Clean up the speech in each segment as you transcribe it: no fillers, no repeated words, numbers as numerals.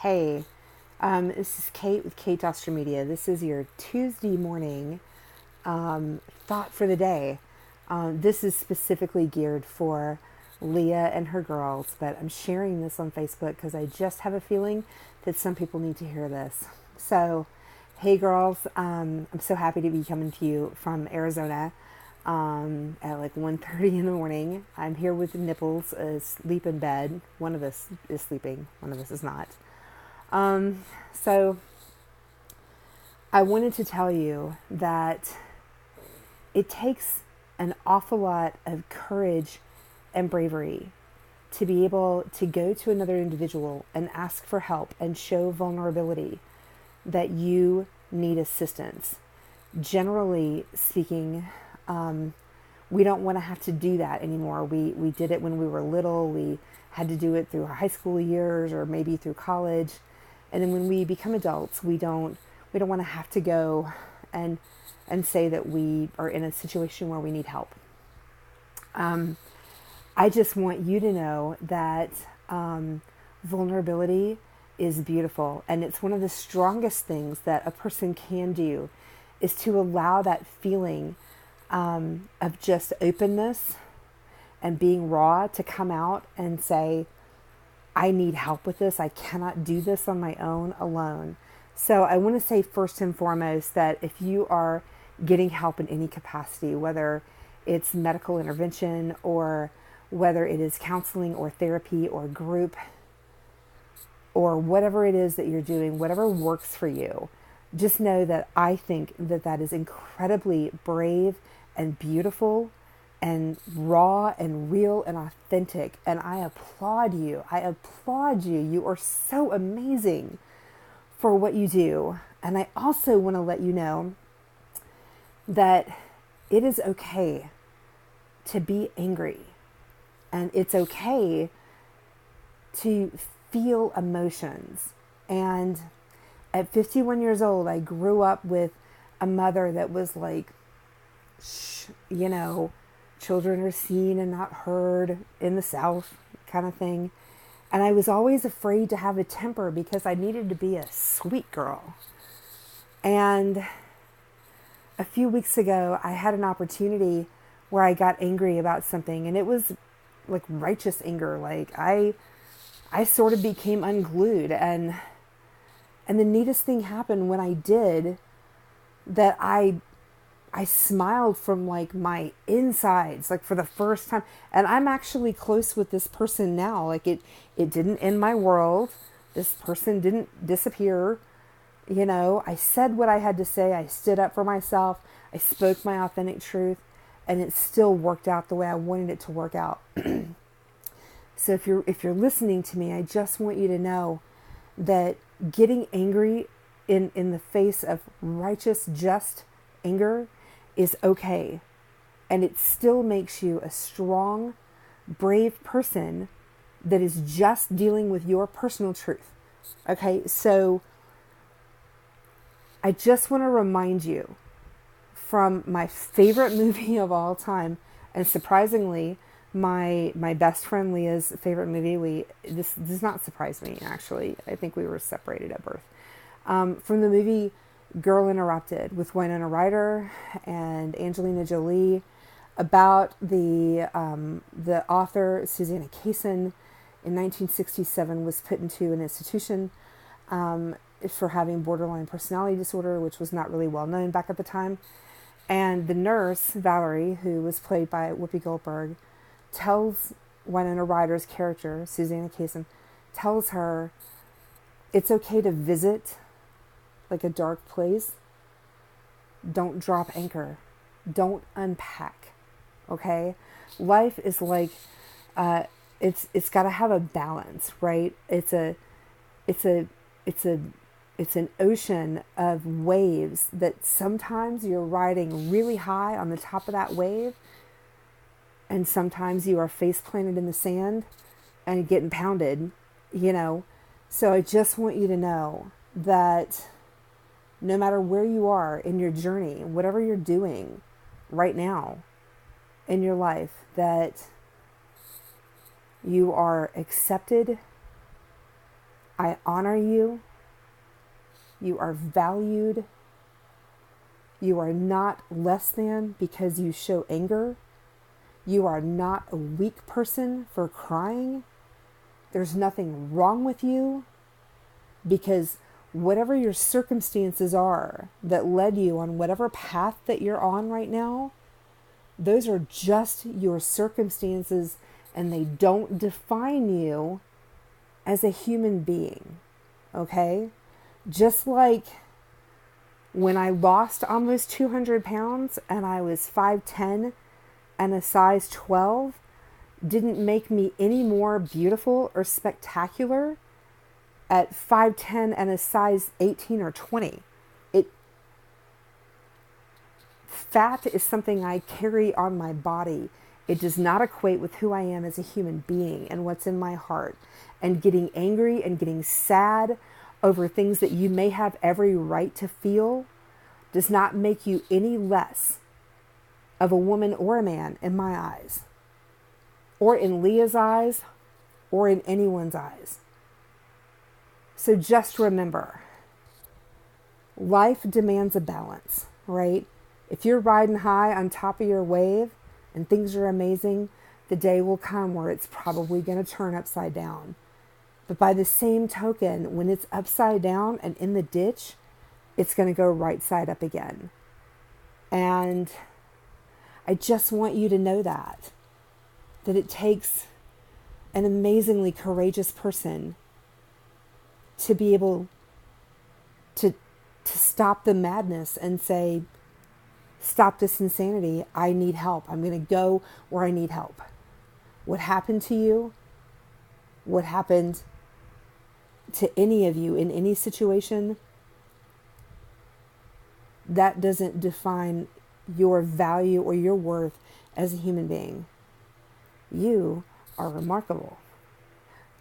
Hey, this is Kate with Kate Doster Media. This is your Tuesday morning thought for the day. This is specifically geared for Leah and her girls, but I'm sharing this on Facebook because I just have a feeling that some people need to hear this. So, hey girls, I'm so happy to be coming to you from Arizona at like 1:30 in the morning. I'm here with the nipples asleep in bed. One of us is sleeping, one of us is not. So I wanted to tell you that it takes an awful lot of courage and bravery to be able to go to another individual and ask for help and show vulnerability that you need assistance. Generally speaking, we don't want to have to do that anymore. We did it when we were little. We had to do it through our high school years or maybe through college. And then when we become adults, we don't want to have to go and say that we are in a situation where we need help. I just want you to know that vulnerability is beautiful, and it's one of the strongest things that a person can do is to allow that feeling of just openness and being raw to come out and say, I need help with this. I cannot do this on my own alone. So I want to say first and foremost that if you are getting help in any capacity, whether it's medical intervention or whether it is counseling or therapy or group or whatever it is that you're doing, whatever works for you, just know that I think that that is incredibly brave and beautiful and raw and real and authentic. And I applaud you. I applaud you. You are so amazing for what you do. And I also want to let you know that it is okay to be angry. And it's okay to feel emotions. And at 51 years old, I grew up with a mother that was like, children are seen and not heard in the South kind of thing. And I was always afraid to have a temper because I needed to be a sweet girl. And a few weeks ago, I had an opportunity where I got angry about something, and it was like righteous anger. Like I sort of became unglued, and the neatest thing happened when I did that I smiled from like my insides, like for the first time. And I'm actually close with this person now. Like it didn't end my world. This person didn't disappear. I said what I had to say. I stood up for myself. I spoke my authentic truth, and it still worked out the way I wanted it to work out. So if you're listening to me, I just want you to know that getting angry in the face of righteous, just anger is okay. And it still makes you a strong, brave person that is just dealing with your personal truth. Okay, so I just want to remind you from my favorite movie of all time, and surprisingly, my best friend Leah's favorite movie. This does not surprise me, actually. I think we were separated at birth. From the movie Girl Interrupted with Winona Ryder and Angelina Jolie, about the author Susanna Kaysen in 1967 was put into an institution for having borderline personality disorder, which was not really well known back at the time. And the nurse, Valerie, who was played by Whoopi Goldberg, tells Winona Ryder's character, Susanna Kaysen, tells her it's okay to visit like a dark place. Don't drop anchor. Don't unpack. Okay? Life is like it's got to have a balance, right? It's an ocean of waves that sometimes you're riding really high on the top of that wave, and sometimes you are face planted in the sand and getting pounded, So I just want you to know that no matter where you are in your journey, whatever you're doing right now in your life, that you are accepted I honor you. You are valued. You are not less than because you show anger. You are not a weak person for crying. There's nothing wrong with you because whatever your circumstances are that led you on whatever path that you're on right now, those are just your circumstances and they don't define you as a human being. Okay? Just like when I lost almost 200 pounds and I was 5'10" and a size 12, didn't make me any more beautiful or spectacular at 5'10" and a size 18 or 20. Fat is something I carry on my body. It does not equate with who I am as a human being and what's in my heart. And getting angry and getting sad over things that you may have every right to feel does not make you any less of a woman or a man in my eyes, or in Leah's eyes, or in anyone's eyes. So just remember, life demands a balance, right? If you're riding high on top of your wave and things are amazing, the day will come where it's probably going to turn upside down. But by the same token, when it's upside down and in the ditch, it's going to go right side up again. And I just want you to know that it takes an amazingly courageous person to be able to stop the madness and say, stop this insanity. I need help. I'm going to go where I need help. What happened to you? What happened to any of you in any situation? That doesn't define your value or your worth as a human being. You are remarkable.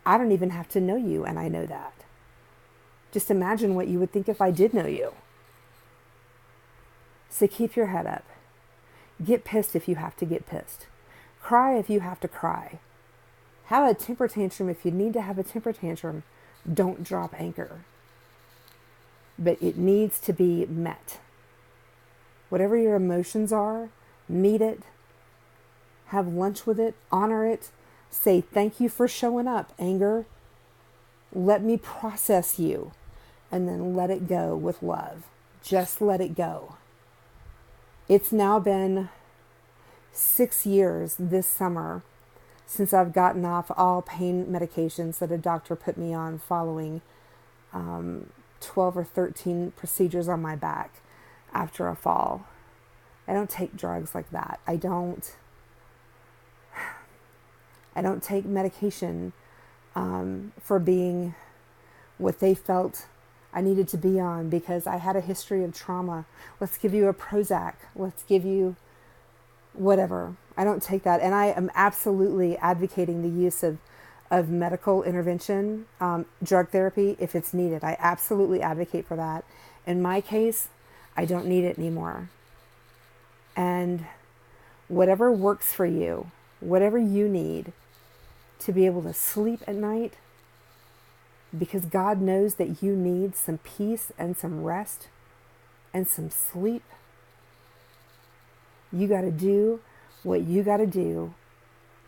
I don't even have to know you, and I know that. Just imagine what you would think if I did know you. So keep your head up. Get pissed if you have to get pissed. Cry if you have to cry. Have a temper tantrum if you need to have a temper tantrum. Don't drop anchor. But it needs to be met. Whatever your emotions are, meet it. Have lunch with it. Honor it. Say thank you for showing up, anger. Let me process you. And then let it go with love. Just let it go. It's now been 6 years this summer since I've gotten off all pain medications that a doctor put me on following 12 or 13 procedures on my back after a fall. I don't take drugs like that. I don't take medication for being what they felt I needed to be on because I had a history of trauma. Let's give you a Prozac. Let's give you whatever. I don't take that. And I am absolutely advocating the use of medical intervention, drug therapy, if it's needed. I absolutely advocate for that. In my case, I don't need it anymore. And whatever works for you, whatever you need to be able to sleep at night, because God knows that you need some peace and some rest and some sleep. You got to do what you got to do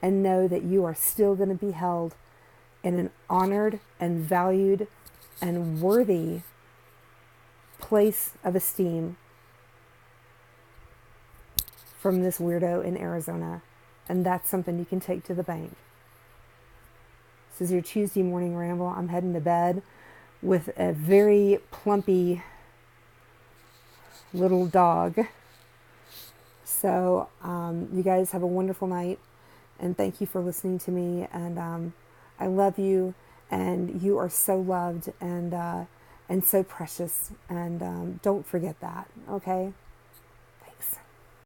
and know that you are still going to be held in an honored and valued and worthy place of esteem from this weirdo in Arizona. And that's something you can take to the bank. This is your Tuesday morning ramble. I'm heading to bed with a very plumpy little dog. So you guys have a wonderful night, and thank you for listening to me. And I love you, and you are so loved and so precious. And don't forget that. Okay.